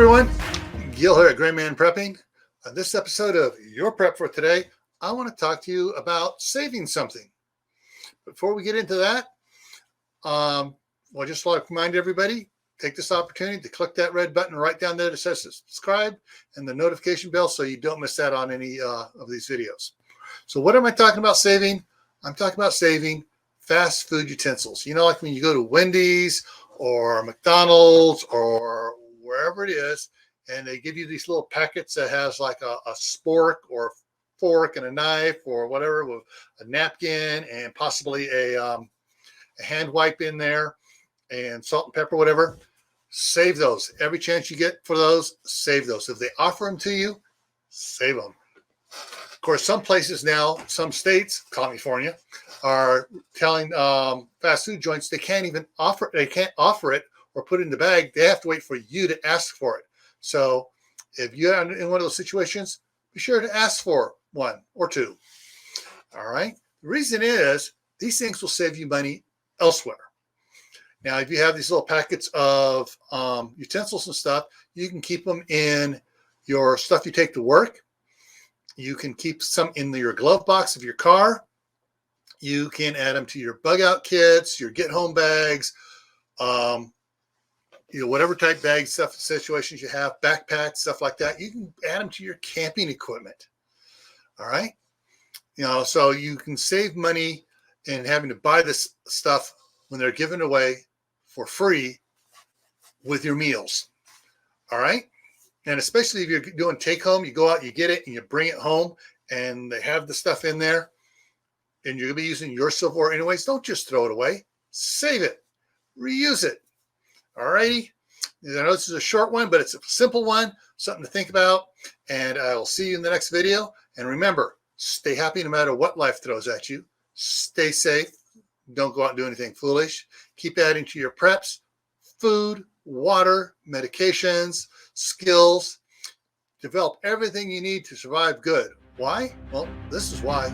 everyone, Gil here at GrayManPrepping. On this episode of Your Prep for Today, I want to talk to you about saving something. Before we get into that, just like to remind everybody, take this opportunity to click that red button right down there that says subscribe and the notification bell so you don't miss out on any of these videos. So what am I talking about saving? I'm talking about saving fast food utensils. You know, like when you go to Wendy's or McDonald's or wherever it is, and they give you these little packets that has like a spork or fork and a knife or whatever with a napkin and possibly a hand wipe in there and salt and pepper, whatever. Save those. Every chance you get for those, save those. If they offer them to you, save them. Of course, some places now, some states, California, are telling fast food joints they can't even offer it. They can't offer it or put it in the bag. They have to wait for you to ask for it. So if you're in one of those situations, be sure to ask for one or two. All right. The reason is these things will save you money elsewhere. Now, if you have these little packets of utensils and stuff, you can keep them in your stuff you take to work. You can keep some in your glove box of your car. You can add them to your bug out kits, your get home bags, whatever type bag stuff situations you have, backpacks, stuff like that. You can add them to your camping equipment. All right. So you can save money in having to buy this stuff when they're given away for free with your meals. All right. And especially if you're doing take home, you go out, you get it, and you bring it home, and they have the stuff in there, and you're going to be using your silverware anyways. Don't just throw it away. Save it. Reuse it. All righty. I know this is a short one, but it's a simple one, something to think about. And I will see you in the next video. And remember, stay happy no matter what life throws at you. Stay safe. Don't go out and do anything foolish. Keep adding to your preps, food, water, medications, skills. Develop everything you need to survive good. Why? Well, this is why.